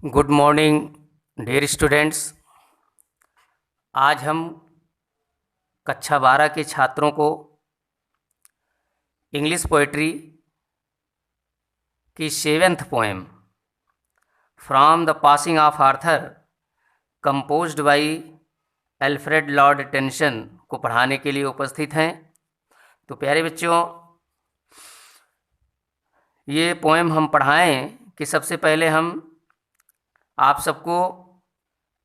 Good morning dear students. आज हम कक्षा 12 के छात्रों को इंग्लिश पोएट्री की 7th poem from the passing of Arthur composed bye Alfred Lord Tennyson को पढ़ाने के लिए उपस्थित हैं। तो प्यारे बच्चों, ये पोएम हम पढ़ाएं कि सबसे पहले हम आप सबको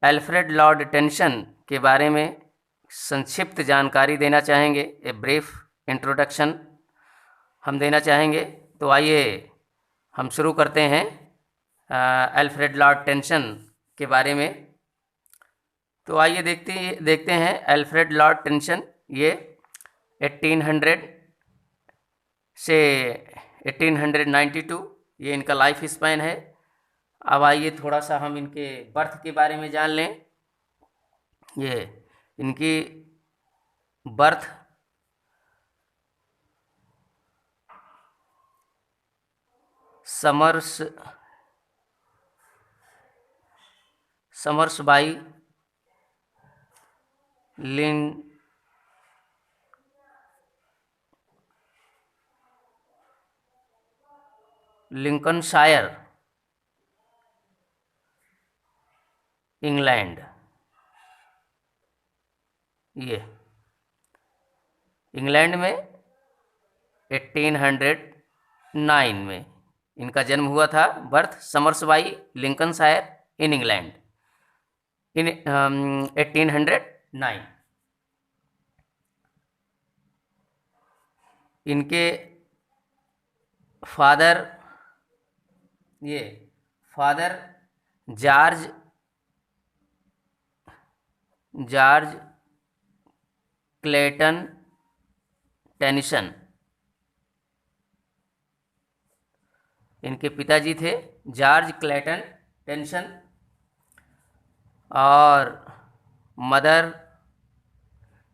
अल्फ्रेड लॉर्ड टेनिसन के बारे में संक्षिप्त जानकारी देना चाहेंगे। ए ब्रीफ इंट्रोडक्शन हम देना चाहेंगे। तो आइए हम शुरू करते हैं अल्फ्रेड लॉर्ड टेनिसन के बारे में। तो आइए देखते हैं अल्फ्रेड लॉर्ड टेनिसन। ये 1800 से 1892 ये इनका लाइफ स्पैन है। अब आइए थोड़ा सा हम इनके बर्थ के बारे में जान लें। ये इनकी बर्थ समर्सबाई लिंकनशायर, इंग्लैंड। ये इंग्लैंड में 1809 में इनका जन्म हुआ था। Birth Somersby, Lincolnshire in England in 1809। इनके फादर जॉर्ज क्लेटन टेनिसन। इनके पिताजी थे जॉर्ज क्लेटन टेनिसन और मदर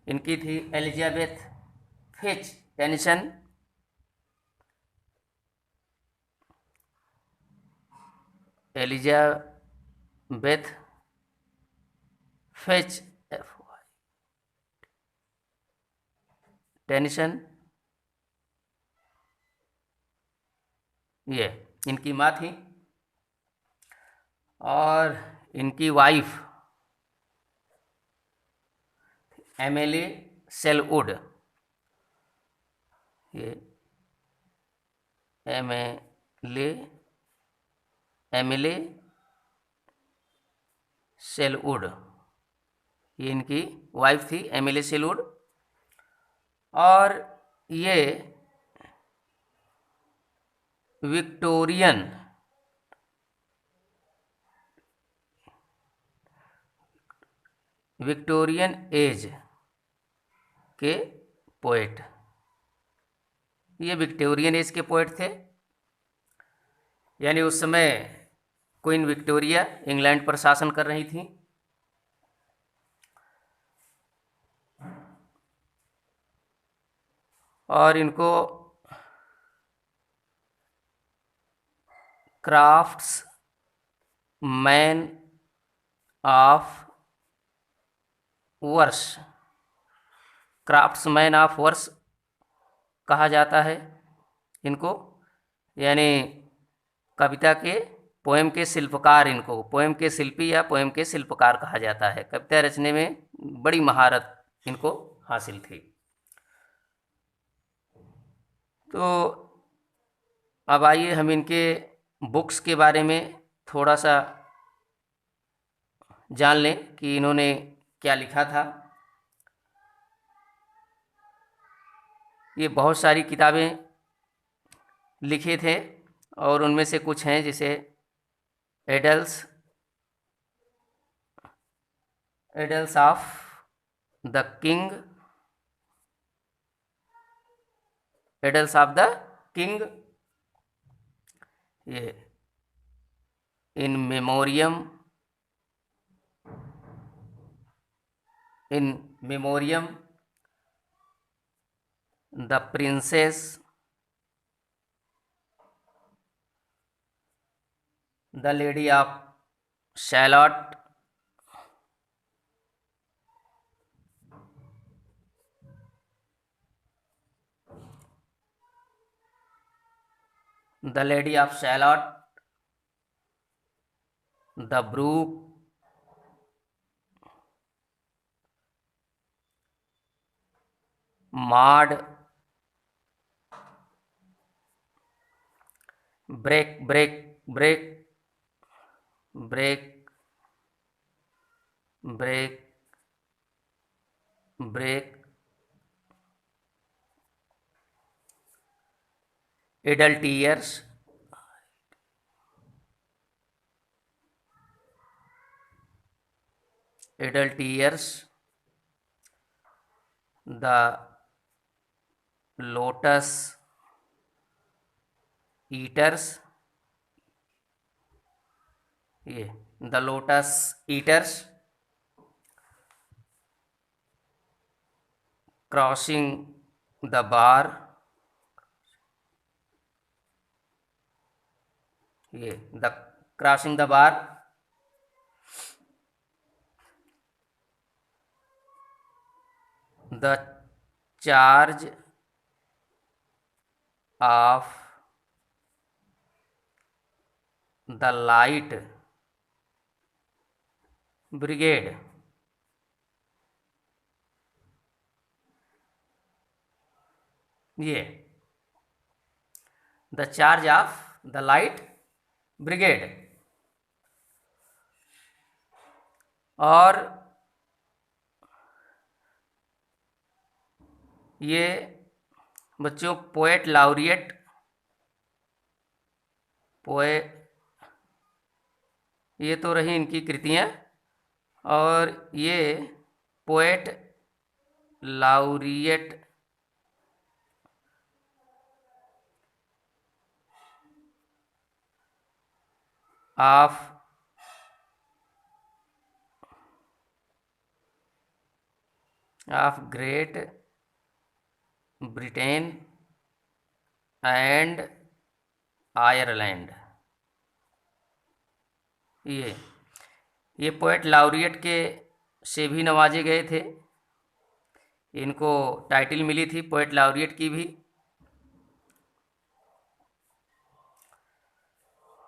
इनकी थी Elizabeth Fytche Tennyson. Elizabeth Fytche Tennyson, ये इनकी माँ थी। और इनकी वाइफ एमिली सेलवुड। ये एमिली सेलवुड, ये इनकी वाइफ थी एमिली सेलवुड। और ये विक्टोरियन एज के पोएट, ये विक्टोरियन एज के पोएट थे। यानी उस समय क्वीन विक्टोरिया इंग्लैंड पर शासन कर रही थी। और इनको क्राफ्ट्समैन ऑफ वर्ष कहा जाता है इनको। यानी कविता के पोएम के शिल्पकार, इनको पोएम के शिल्पी या पोएम के शिल्पकार कहा जाता है। कविता रचने में बड़ी महारत इनको हासिल थी। तो अब आइए हम इनके बुक्स के बारे में थोड़ा सा जान लें कि इन्होंने क्या लिखा था। ये बहुत सारी किताबें लिखे थे और उनमें से कुछ हैं जैसे एडल्स ऑफ द किंग, ये in Memoriam the princess, the lady of Shalott, the lady of Shalott, the brook, Maud, break break break break break break, idle tears, idle tears, the lotus eaters, ये the lotus eaters, crossing the bar, ये the crossing the bar, the charge of the light brigade, ये the charge of the light brigade. और ये बच्चों poet लाउरिएट, ये तो रही इनकी कृतियाँ, और ये poet laureate of Great Britain and Ireland, ये पोएट लाउरिएट के से भी नवाजे गए थे, इनको टाइटल मिली थी पोएट लाउरिएट की भी।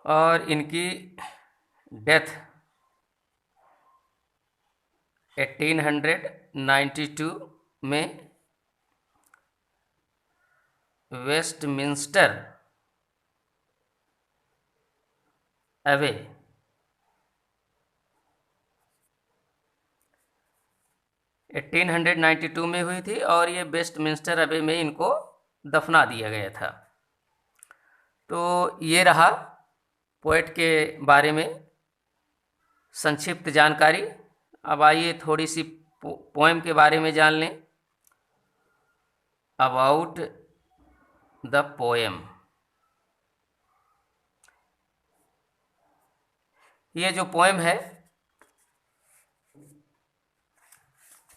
और इनकी डेथ 1892 में वेस्टमिंस्टर एबे 1892 में हुई थी, और ये वेस्टमिंस्टर एबे में इनको दफना दिया गया था। तो ये रहा पोएट के बारे में संक्षिप्त जानकारी। अब आइए थोड़ी सी पोएम के बारे में जान लें। अबाउट द पोएम, ये जो पोएम है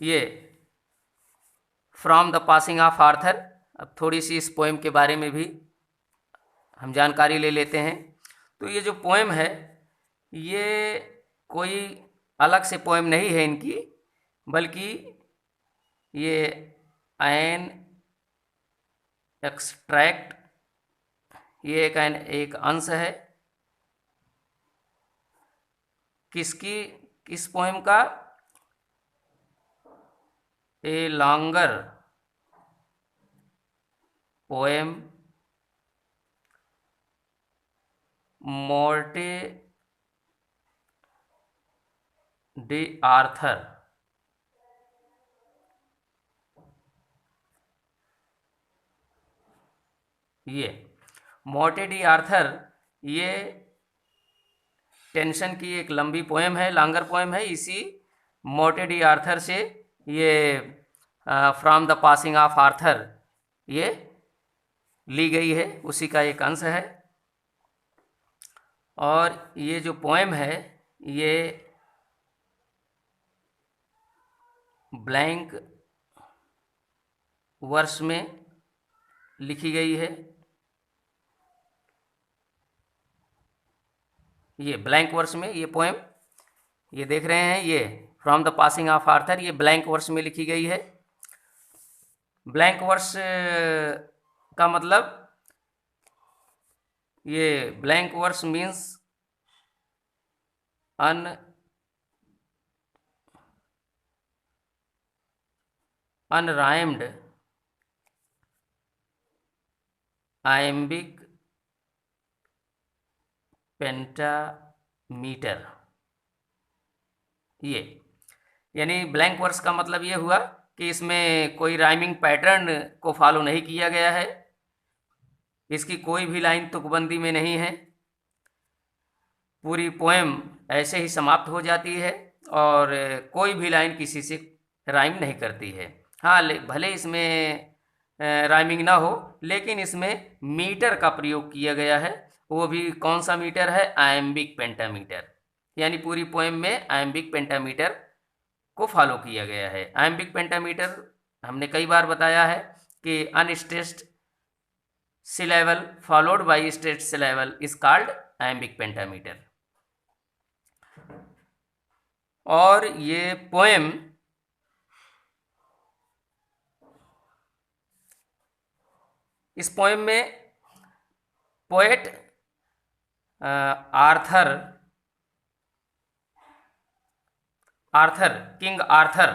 ये from the passing of Arthur. अब थोड़ी सी इस पोएम के बारे में भी हम जानकारी ले लेते हैं। तो ये जो पोएम है ये कोई अलग से पोएम नहीं है इनकी, बल्कि ये एन एक्सट्रैक्ट, ये एक अंश है किस पोएम का, a longer poem Morte d' Arthur. ये मोर्टे डी आर्थर ये टेंशन की एक लंबी पोएम है, लॉन्गर पोएम है। इसी मोर्टे डी आर्थर से ये from the passing of Arthur ये ली गई है, उसी का एक अंश है। और ये जो पोएम है ये ब्लैंक वर्स में लिखी गई है। ये ब्लैंक वर्स में ये पोएम ये देख रहे हैं, ये from the passing of Arthur, ये ब्लैंक वर्स में लिखी गई है। ब्लैंक वर्स का मतलब, ये blank verse means unrhymed iambic pentameter. ये यानी ब्लैंक वर्स का मतलब ये हुआ कि इसमें कोई राइमिंग पैटर्न को फॉलो नहीं किया गया है, इसकी कोई भी लाइन तुकबंदी में नहीं है, पूरी पोएम ऐसे ही समाप्त हो जाती है और कोई भी लाइन किसी से राइम नहीं करती है। हाँ, भले इसमें राइमिंग ना हो, लेकिन इसमें मीटर का प्रयोग किया गया है। वो भी कौन सा मीटर है? Iambic pentameter. यानी पूरी पोएम में आयम्बिक पेंटामीटर को फॉलो किया गया है। आयम्बिक पेंटामीटर हमने कई बार बताया है कि unstressed syllable followed by stressed syllable is called iambic pentameter. और ये पोएम इस पोएम में पोएट आर्थर किंग आर्थर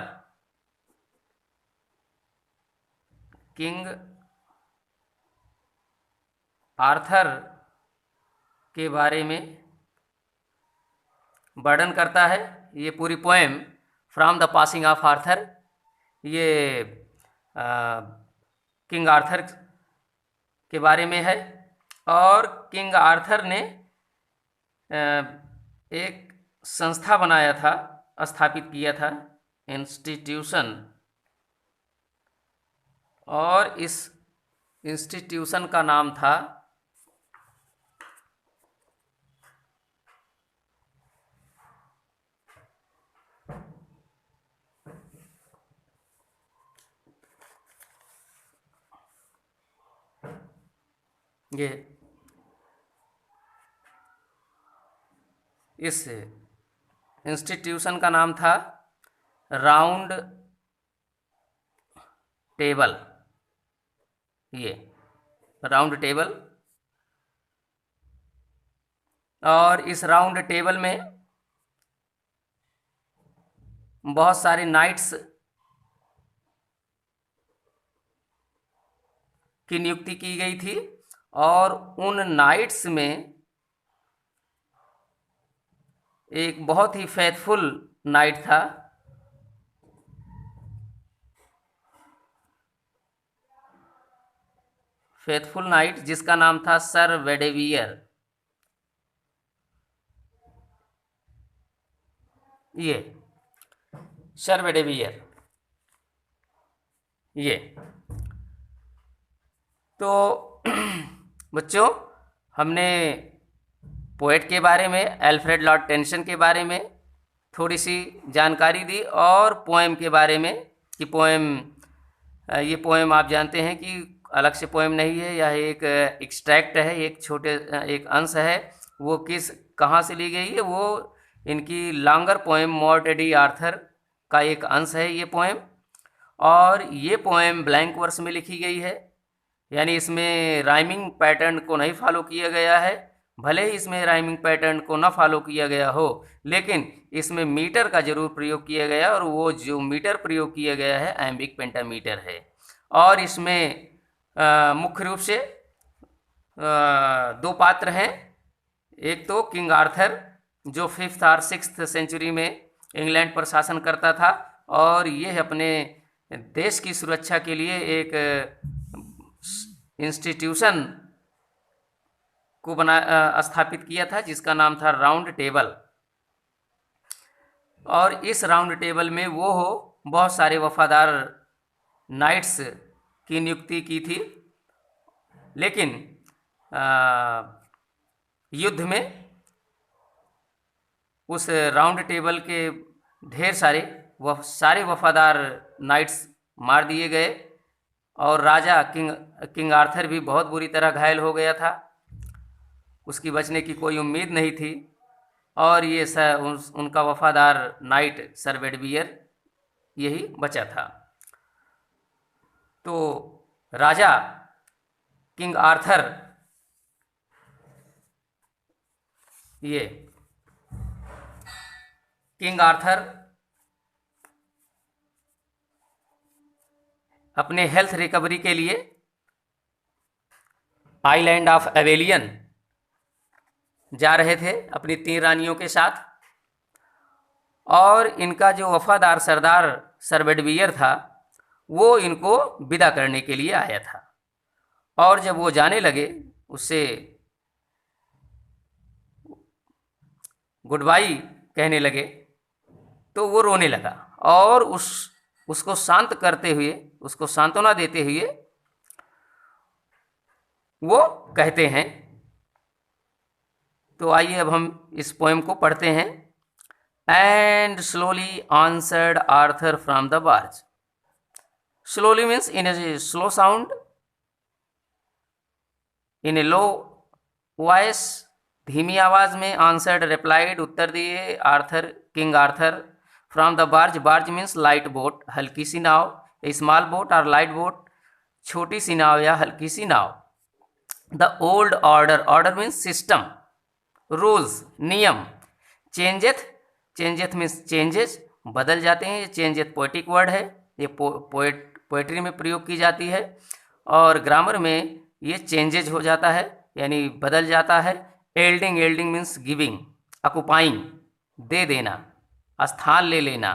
के बारे में वर्णन करता है। ये पूरी poem from the passing of Arthur, ये किंग आर्थर के बारे में है। और किंग आर्थर ने एक संस्था बनाया था, स्थापित किया था, इंस्टीट्यूशन। और इस इंस्टीट्यूशन का नाम था ये इस इंस्टीट्यूशन का नाम था राउंड टेबल। ये राउंड टेबल, और इस राउंड टेबल में बहुत सारे नाइट्स की नियुक्ति की गई थी। और उन नाइट्स में एक बहुत ही फेथफुल नाइट था, फेथफुल नाइट, जिसका नाम था सर वेडेवियर। ये सर वेडेवियर, ये तो बच्चों, हमने पोएट के बारे में, अल्फ्रेड लॉर्ड टेनिसन के बारे में थोड़ी सी जानकारी दी, और पोएम के बारे में कि पोएम, ये पोएम आप जानते हैं कि अलग से पोएम नहीं है, यह एक एक्सट्रैक्ट है, एक अंश है। वो कहाँ से ली गई है? वो इनकी लॉन्गर पोएम मॉर्ट डी आर्थर का एक अंश है ये पोएम। और ये पोएम ब्लैंक वर्स में लिखी गई है, यानी इसमें राइमिंग पैटर्न को नहीं फॉलो किया गया है। भले ही इसमें राइमिंग पैटर्न को ना फॉलो किया गया हो, लेकिन इसमें मीटर का जरूर प्रयोग किया गया, और वो जो मीटर प्रयोग किया गया है आयम्बिक पेंटामीटर है। और इसमें मुख्य रूप से दो पात्र हैं। एक तो किंग आर्थर, जो 5th और 6th सेंचुरी में इंग्लैंड पर शासन करता था, और ये अपने देश की सुरक्षा के लिए एक इंस्टीट्यूशन को स्थापित किया था, जिसका नाम था राउंड टेबल। और इस राउंड टेबल में वो बहुत सारे वफादार नाइट्स की नियुक्ति की थी, लेकिन युद्ध में उस राउंड टेबल के ढेर सारे वफादार नाइट्स मार दिए गए, और राजा किंग आर्थर भी बहुत बुरी तरह घायल हो गया था। उसकी बचने की कोई उम्मीद नहीं थी। और ये उनका वफादार नाइट सर बेडवियर यही बचा था। तो राजा किंग आर्थर ये किंग आर्थर अपने हेल्थ रिकवरी के लिए आइलैंड ऑफ एवेलियन जा रहे थे अपनी 3 रानियों के साथ, और इनका जो वफादार सरदार सर बेडवियर था वो इनको विदा करने के लिए आया था। और जब वो जाने लगे, उससे गुड बाई कहने लगे, तो वो रोने लगा और उसको शांत करते हुए, उसको सांत्वना देते हुए वो कहते हैं। तो आइए अब हम इस पोएम को पढ़ते हैं। And slowly answered Arthur from the barge. Slowly means in a slow sound, in a low voice, धीमी आवाज में। आंसर्ड रिप्लाइड, उत्तर दिए Arthur, king Arthur. From the barge, barge means light boat, हल्की सी नाव। ए स्मॉल बोट और light boat, छोटी सी नाव या हल्की सी नाव। The old order, order means system, rules, नियम। चेंजेथ, चेंजेथ मीन्स चेंजेस, बदल जाते हैं। ये चेंजेथ पोएटिक वर्ड है, ये पोएट्री में प्रयोग की जाती है, और ग्रामर में ये चेंजेज हो जाता है यानी बदल जाता है। Yielding, yielding means giving, occupying, दे देना, स्थान ले लेना।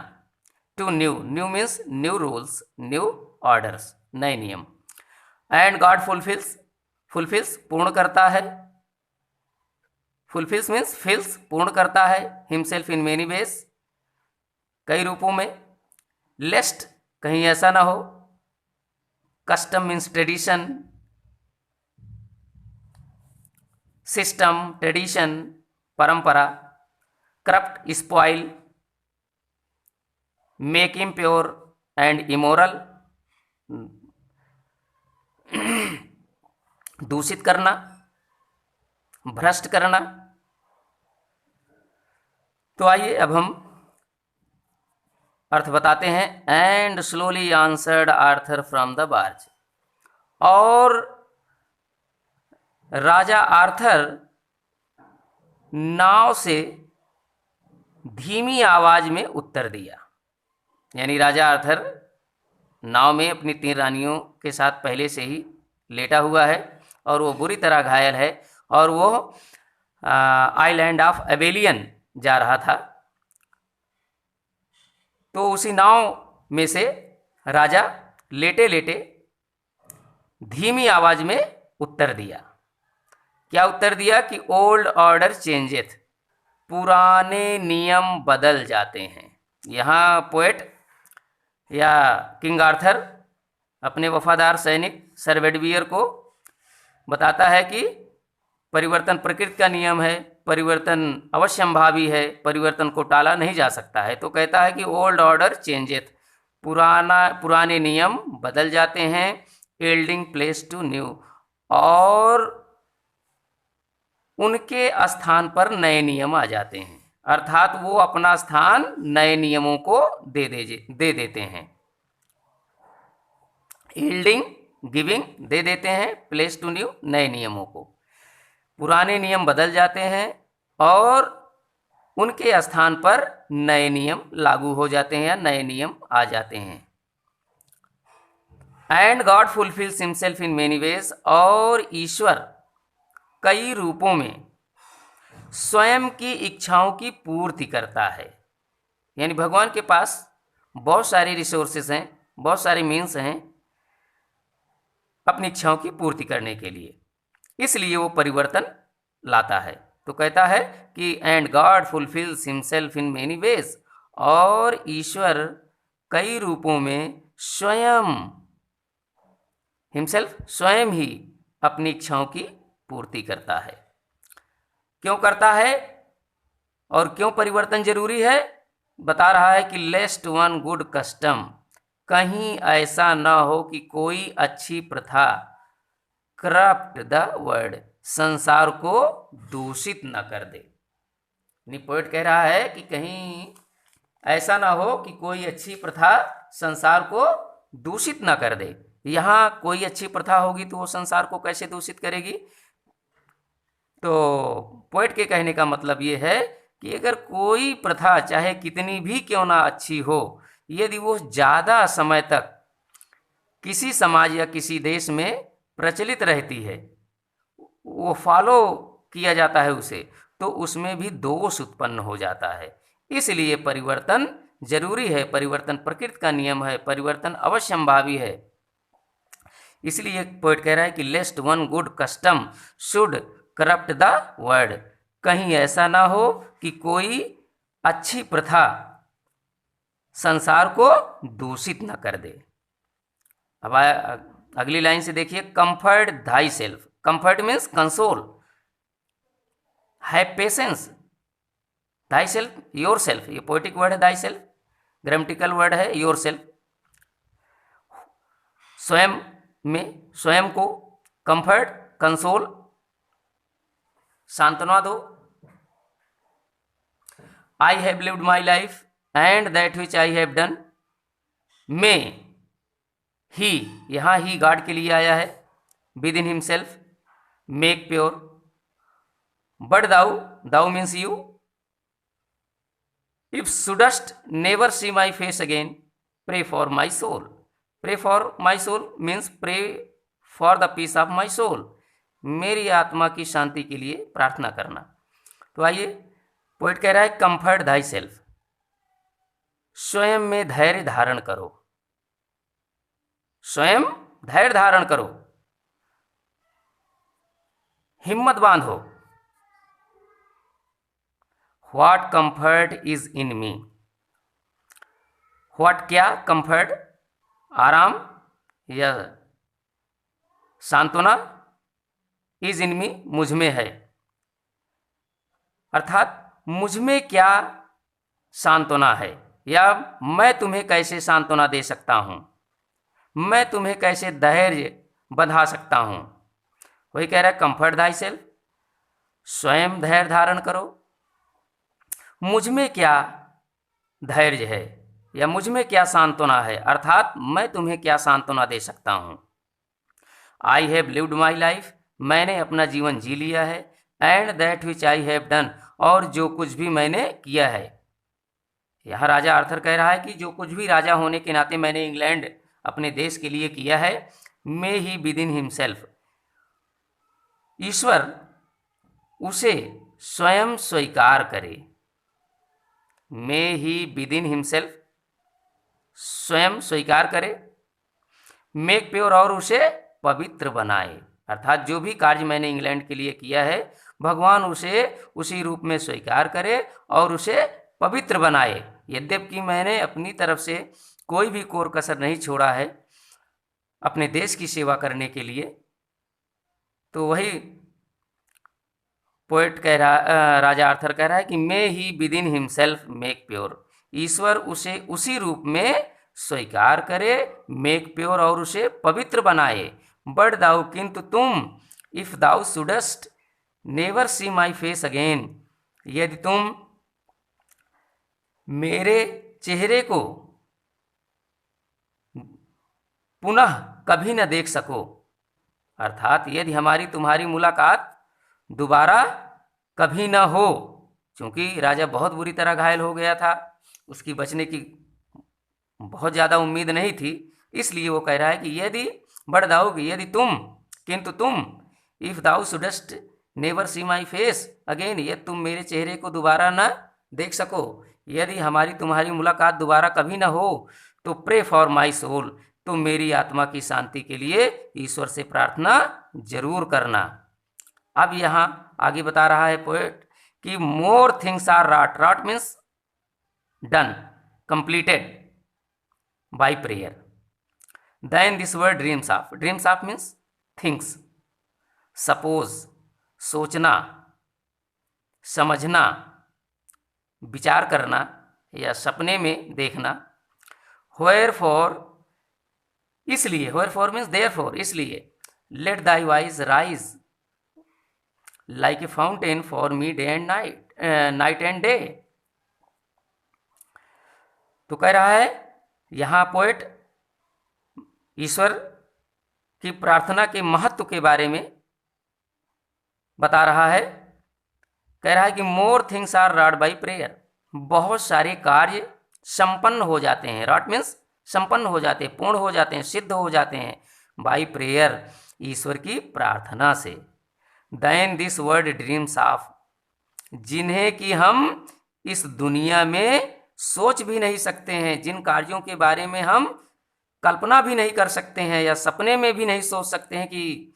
To new, new means new rules, new orders, नए नियम। एंड गॉड फुलफिल्स, फुलफिल्स पूर्ण करता है, फुलफिल्स मीन्स फिल्स पूर्ण करता है। हिमसेल्फ इन मेनी वेज, कई रूपों में। लेस्ट कहीं ऐसा ना हो। Custom means tradition, system, tradition, परंपरा। Corrupt, spoil, make impure and immoral, दूषित करना, भ्रष्ट करना। तो आइए अब हम अर्थ बताते हैं। And slowly answered Arthur from the barge, और राजा आर्थर नाव से धीमी आवाज में उत्तर दिया। यानी राजा आर्थर नाव में अपनी 3 रानियों के साथ पहले से ही लेटा हुआ है और वो बुरी तरह घायल है, और वो आइलैंड ऑफ एवेलियन जा रहा था। तो उसी नाव में से राजा लेटे लेटे धीमी आवाज में उत्तर दिया। क्या उत्तर दिया कि ओल्ड ऑर्डर चेंजेथ, पुराने नियम बदल जाते हैं। यहाँ पोएट या किंग आर्थर अपने वफादार सैनिक सर बेडवियर को बताता है कि परिवर्तन प्रकृति का नियम है, परिवर्तन अवश्यंभावी है, परिवर्तन को टाला नहीं जा सकता है। तो कहता है कि ओल्ड ऑर्डर चेंजेथ, पुराने नियम बदल जाते हैं। एल्डिंग प्लेस टू न्यू, और उनके स्थान पर नए नियम आ जाते हैं, अर्थात वो अपना स्थान नए नियमों को दे देते हैं। यील्डिंग, गिविंग, दे देते हैं। प्लेस टू न्यू, नए नियमों को। पुराने नियम बदल जाते हैं और उनके स्थान पर नए नियम लागू हो जाते हैं या नए नियम आ जाते हैं। And God fulfils himself in many ways, और ईश्वर कई रूपों में स्वयं की इच्छाओं की पूर्ति करता है। यानी भगवान के पास बहुत सारे रिसोर्सेस हैं, बहुत सारे मीन्स हैं अपनी इच्छाओं की पूर्ति करने के लिए, इसलिए वो परिवर्तन लाता है। तो कहता है कि and God fulfils himself in many ways, और ईश्वर कई रूपों में स्वयं, हिमसेल्फ स्वयं ही अपनी इच्छाओं की पूर्ति करता है। क्यों करता है और क्यों परिवर्तन जरूरी है, बता रहा है कि लेस्ट वन गुड कस्टम, कहीं ऐसा न हो कि कोई अच्छी प्रथा करप्ट द वर्ल्ड, संसार को दूषित न कर दे। यानी पोएट कह रहा है कि कहीं ऐसा ना हो कि कोई अच्छी प्रथा संसार को दूषित ना कर दे। यहाँ कोई अच्छी प्रथा होगी तो वो संसार को कैसे दूषित करेगी? तो पोएट के कहने का मतलब ये है कि अगर कोई प्रथा चाहे कितनी भी क्यों ना अच्छी हो, यदि वो ज़्यादा समय तक किसी समाज या किसी देश में प्रचलित रहती है, वो फॉलो किया जाता है उसे, तो उसमें भी दोष उत्पन्न हो जाता है। इसलिए परिवर्तन जरूरी है, परिवर्तन प्रकृति का नियम है, परिवर्तन अवश्यंभावी है। इसलिए पोएट कह रहा है कि lest one good custom should corrupt the world. कहीं ऐसा ना हो कि कोई अच्छी प्रथा संसार को दूषित न कर दे। अब अगली लाइन से देखिए, comfort thyself. Comfort means console, have patience. Thyself, yourself, ये पोएटिक वर्ड है धाई सेल्फ, ग्रामेटिकल वर्ड है योर सेल्फ। स्वयं में, स्वयं को, कंफर्ट कंसोल, सांत्वना दो। I have lived my life and that which I have done. में ही, यहां ही गॉड के लिए आया है, within himself, make pure. But thou, thou means you, if shouldst never see my face again, pray for my soul. Pray for my soul means pray for the peace of my soul, मेरी आत्मा की शांति के लिए प्रार्थना करना। तो आइए, poet कह रहा है कंफर्ट धाई सेल्फ, स्वयं में धैर्य धारण करो, स्वयं धैर्य धारण करो, हिम्मत बांधो। What comfort is in me. What, क्या, कंफर्ट आराम या सांत्वना, इज इन मी मुझ में है, अर्थात मुझ में क्या सांत्वना है, या मैं तुम्हें कैसे सांत्वना दे सकता हूं, मैं तुम्हें कैसे धैर्य बंधा सकता हूं। वही कह रहा है कंफर्ट धाई सेल्फ, स्वयं धैर्य धारण करो। मुझ में क्या धैर्य है या मुझ में क्या सांत्वना है, अर्थात मैं तुम्हें क्या सांत्वना दे सकता हूं। आई हैव लिव्ड माई लाइफ, मैंने अपना जीवन जी लिया है, and that which I have done, और जो कुछ भी मैंने किया है। यहाँ राजा आर्थर कह रहा है कि जो कुछ भी राजा होने के नाते मैंने इंग्लैंड अपने देश के लिए किया है, मे ही विद इन हिमसेल्फ, ईश्वर उसे स्वयं स्वीकार करे। मे ही विद इन हिमसेल्फ, स्वयं स्वीकार करे। मेक प्योर, और उसे पवित्र बनाए, अर्थात जो भी कार्य मैंने इंग्लैंड के लिए किया है, भगवान उसे उसी रूप में स्वीकार करे और उसे पवित्र बनाए। यद्यपि मैंने अपनी तरफ से कोई भी कोर कसर नहीं छोड़ा है अपने देश की सेवा करने के लिए। तो वही पोएट कह रहा, राजा आर्थर कह रहा है कि may he within himself make pure, ईश्वर उसे उसी रूप में स्वीकार करे, मेक प्योर, और उसे पवित्र बनाए। बट दाउ, किंतु तुम, if thou shouldst never see my face again, यदि तुम मेरे चेहरे को पुनः कभी न देख सको, अर्थात यदि हमारी तुम्हारी मुलाकात दोबारा कभी न हो, क्योंकि राजा बहुत बुरी तरह घायल हो गया था, उसकी बचने की बहुत ज़्यादा उम्मीद नहीं थी, इसलिए वो कह रहा है कि यदि, बट दाऊ, यदि तुम, किंतु तुम, if thou shouldst never see my face again, यदि तुम मेरे चेहरे को दोबारा न देख सको, यदि हमारी तुम्हारी मुलाकात दोबारा कभी न हो, तो प्रे फॉर माई सोल, तो मेरी आत्मा की शांति के लिए ईश्वर से प्रार्थना जरूर करना। अब यहाँ आगे बता रहा है पोएट कि more things are wrought, wrought means done, completed by prayer, than this world dreams of, dreams of means thinks, suppose, सोचना, समझना, विचार करना या सपने में देखना। वेयर फॉर, इसलिए, wherefore means therefore, इसलिए, let thy voice rise like a fountain for me day and night, night and day. तो कह रहा है यहाँ पोएट ईश्वर की प्रार्थना के महत्व के बारे में बता रहा है। कह रहा है कि more things are wrought by prayer, बहुत सारे कार्य संपन्न हो जाते हैं। रॉट मीन्स संपन्न हो जाते हैं, पूर्ण हो जाते हैं, सिद्ध हो जाते हैं बाई प्रेयर, ईश्वर की प्रार्थना से। Then this world dreams of, जिन्हें कि हम इस दुनिया में सोच भी नहीं सकते हैं, जिन कार्यों के बारे में हम कल्पना भी नहीं कर सकते हैं या सपने में भी नहीं सोच सकते हैं कि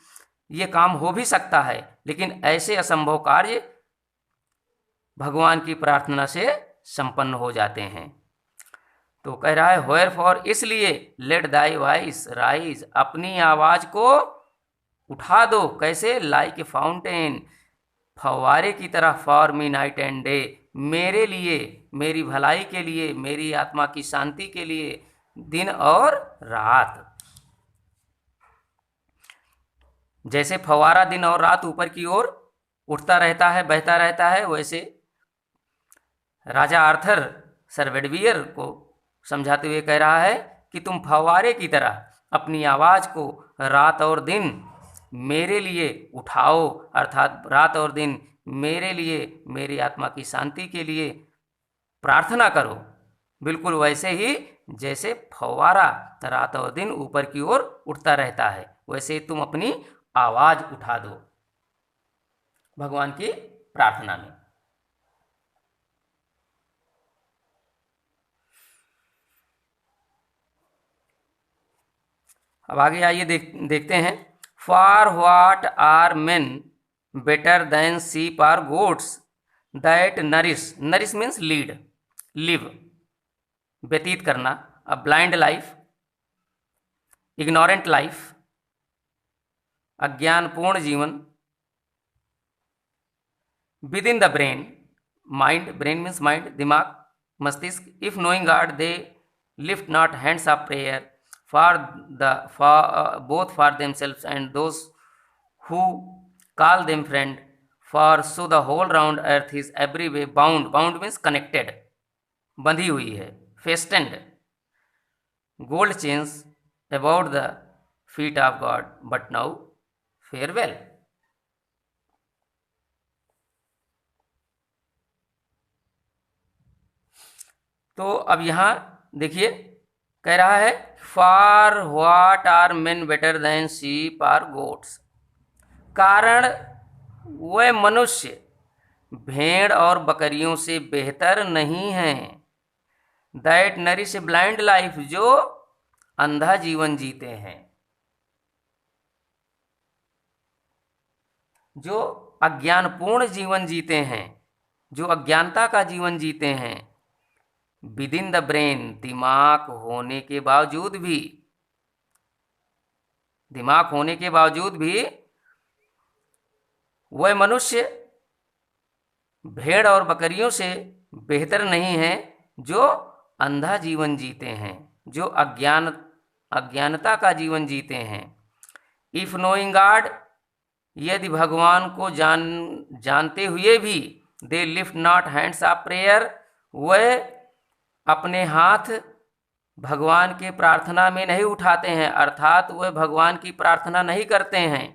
ये काम हो भी सकता है, लेकिन ऐसे असंभव कार्य भगवान की प्रार्थना से संपन्न हो जाते हैं। तो कह रहा है वेयर फॉर, इसलिए लेट दाई वॉइस राइज, अपनी आवाज को उठा दो। कैसे? लाइक ए फाउंटेन, फव्वारे की तरह, for me night and day, मेरे लिए, मेरी भलाई के लिए, मेरी आत्मा की शांति के लिए, दिन और रात। जैसे फव्वारा दिन और रात ऊपर की ओर उठता रहता है, बहता रहता है, वैसे राजा आर्थर सर बेडवियर को समझाते हुए कह रहा है कि तुम फव्वारे की तरह अपनी आवाज को रात और दिन मेरे लिए उठाओ, अर्थात रात और दिन मेरे लिए, मेरी आत्मा की शांति के लिए प्रार्थना करो। बिल्कुल वैसे ही जैसे फव्वारा रात और दिन ऊपर की ओर उठता रहता है, वैसे तुम अपनी आवाज उठा दो भगवान की प्रार्थना में। अब आगे आइए देखते हैं। For what are men better than sheep are goats that nourish, nourish means lead, live, व्यतीत करना, a blind life, ignorant life, अज्ञानपूर्ण जीवन, within the brain, mind, brain means mind, दिमाग, मस्तिष्क, if knowing God they lift not hands of prayer both for themselves and those who call them friend, for so the whole round earth is every way bound, bound means connected, बंधी हुई है, fastened gold chains about the feet of God, but now farewell। तो अब यहाँ देखिए कह रहा है for what are men better than sheep are goats, कारण वह मनुष्य भेड़ और बकरियों से बेहतर नहीं हैं। दैट नरिश ब्लाइंड लाइफ, जो अंधा जीवन जीते हैं, जो अज्ञानपूर्ण जीवन जीते हैं, जो अज्ञानता का जीवन जीते हैं। विद इन द ब्रेन, दिमाग होने के बावजूद भी, दिमाग होने के बावजूद भी वह मनुष्य भेड़ और बकरियों से बेहतर नहीं है, जो अंधा जीवन जीते हैं, जो अज्ञानता का जीवन जीते हैं। इफ नोइंग गॉड, यदि भगवान को जानते हुए भी, they lift not hands of prayer, वह अपने हाथ भगवान के प्रार्थना में नहीं उठाते हैं, अर्थात वह भगवान की प्रार्थना नहीं करते हैं।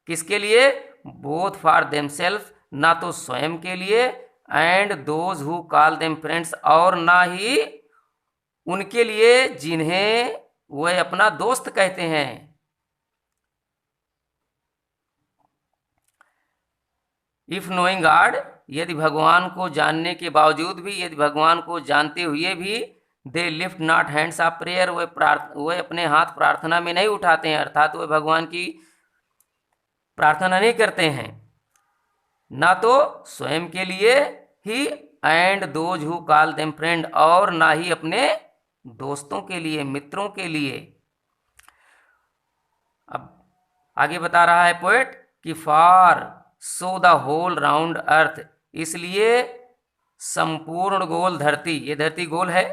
किसके लिए? बोथ फॉर देमसेल्फ, ना तो स्वयं के लिए, and those who call them friends, और ना ही उनके लिए जिन्हें वह अपना दोस्त कहते हैं। इफ नोइंग गॉड, यदि भगवान को जानने के बावजूद भी, यदि भगवान को जानते हुए भी, they lift not hands of prayer, वह अपने हाथ प्रार्थना में नहीं उठाते हैं, अर्थात वह भगवान की प्रार्थना नहीं करते हैं, ना तो स्वयं के लिए ही, and those who call them friend, और ना ही अपने दोस्तों के लिए, मित्रों के लिए। अब आगे बता रहा है पोएट कि for so the whole round earth, इसलिए संपूर्ण गोल धरती, ये धरती गोल है,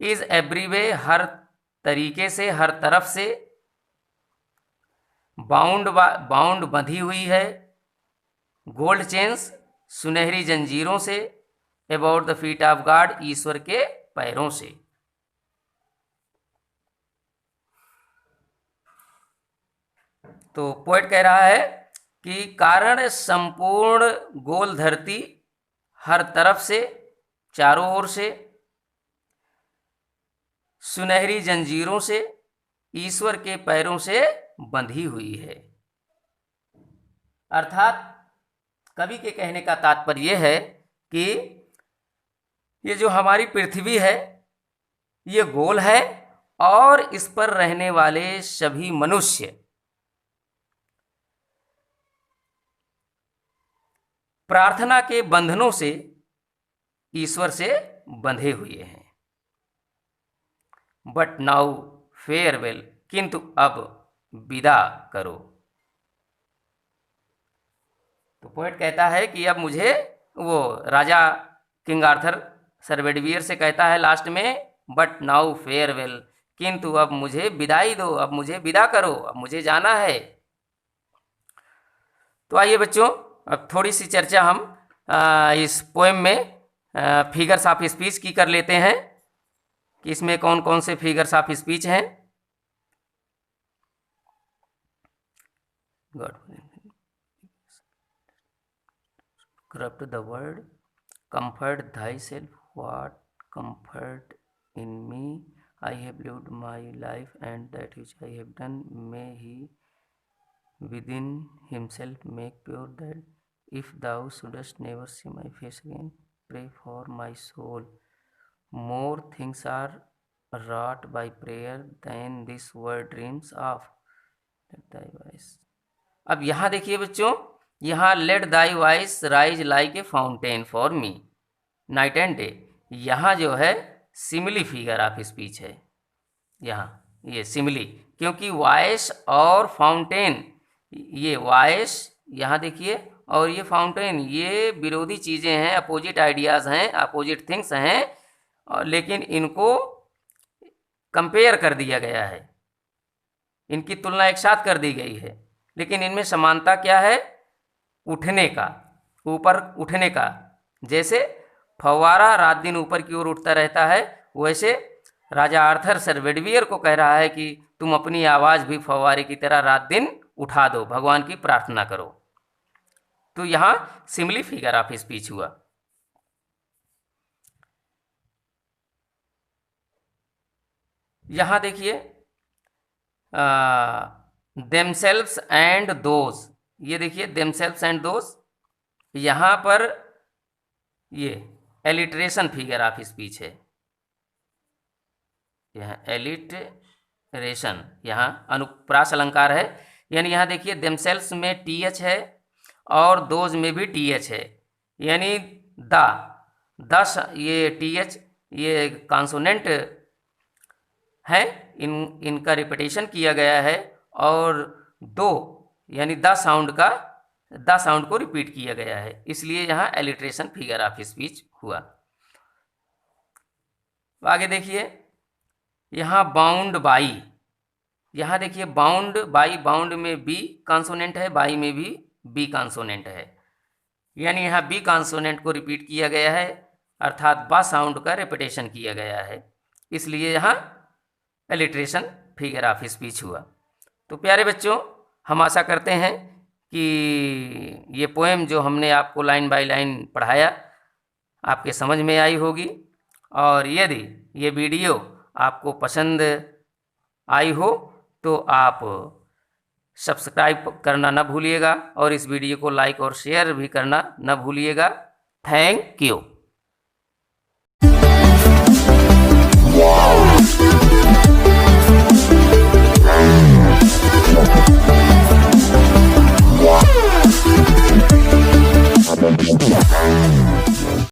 इज एवरीवे, हर तरीके से, हर तरफ से, बाउंड बंधी हुई है, गोल्ड चेन्स, सुनहरी जंजीरों से, about the feet of God, ईश्वर के पैरों से। तो पोएट कह रहा है कि कारण संपूर्ण गोल धरती हर तरफ से, चारों ओर से, सुनहरी जंजीरों से, ईश्वर के पैरों से बंधी हुई है। अर्थात कवि के कहने का तात्पर्य यह है कि ये जो हमारी पृथ्वी है ये गोल है और इस पर रहने वाले सभी मनुष्य प्रार्थना के बंधनों से ईश्वर से बंधे हुए हैं। बट नाउ फेयरवेल, किंतु अब विदा करो। तो पोएट कहता है कि अब मुझे, वो राजा किंग आर्थर सर बेडवियर से कहता है लास्ट में, बट नाउ फेयरवेल, किंतु अब मुझे विदाई दो, अब मुझे विदा करो, अब मुझे जाना है। तो आइए बच्चों, अब थोड़ी सी चर्चा हम इस पोएम में फिगर्स ऑफ स्पीच की कर लेते हैं कि इसमें कौन कौन से फिगर्स ऑफ स्पीच हैं। God corrupt the word, comfort thyself, what comfort in me, I have lived my life, and that which I have done, may he within himself make pure, that if thou shouldest never see my face again, pray for my soul. More things are wrought by prayer than this world dreams of. Let thy voice. अब यहाँ देखिए बच्चों, यहाँ let thy voice rise like a fountain for me night and day, यहाँ जो है simile figure of speech है। यहाँ ये सिमिली, क्योंकि वॉइस और फाउंटेन, ये वॉइस यहाँ देखिए और ये फाउंटेन, ये विरोधी चीज़ें हैं, अपोजिट आइडियाज़ हैं, अपोजिट थिंग्स हैं, और लेकिन इनको कंपेयर कर दिया गया है, इनकी तुलना एक साथ कर दी गई है, लेकिन इनमें समानता क्या है? उठने का, ऊपर उठने का। जैसे फव्वारा रात दिन ऊपर की ओर उठता रहता है, वैसे राजा आर्थर सर बेडवियर को कह रहा है कि तुम अपनी आवाज़ भी फव्वारे की तरह रात दिन उठा दो, भगवान की प्रार्थना करो। तो यहाँ सिमिली फिगर ऑफ स्पीच हुआ। यहाँ देखिए देमसेल्व्स एंड दोज, ये देखिए देमसेल्व्स एंड दोज, यहाँ पर ये एलिट्रेशन फिगर ऑफ स्पीच है। यहाँ एलिट्रेशन, यहाँ अनुप्रास अलंकार है, यानी यहाँ देखिए देमसेल्व्स में टीएच है और दोज में भी टीएच है, यानी दस ये टीएच ये कॉन्सोनेंट है, इनका रिपीटेशन किया गया है, और दो यानी द साउंड को रिपीट किया गया है, इसलिए यहाँ एलिट्रेशन फिगर ऑफ स्पीच हुआ। आगे देखिए यहाँ बाउंड बाई, यहाँ देखिए बाउंड बाई, बाउंड में बी कॉन्सोनेंट है, बाई में भी बी कॉन्सोनेंट है, यानी यहाँ बी कॉन्सोनेंट को रिपीट किया गया है, अर्थात बा साउंड का रिपीटेशन किया गया है, इसलिए यहाँ एलिट्रेशन फिगर ऑफ स्पीच हुआ। तो प्यारे बच्चों, हम आशा करते हैं कि ये पोएम जो हमने आपको लाइन बाय लाइन पढ़ाया आपके समझ में आई होगी, और यदि ये वीडियो आपको पसंद आई हो तो आप सब्सक्राइब करना न भूलिएगा और इस वीडियो को लाइक और शेयर भी करना न भूलिएगा। Thank you.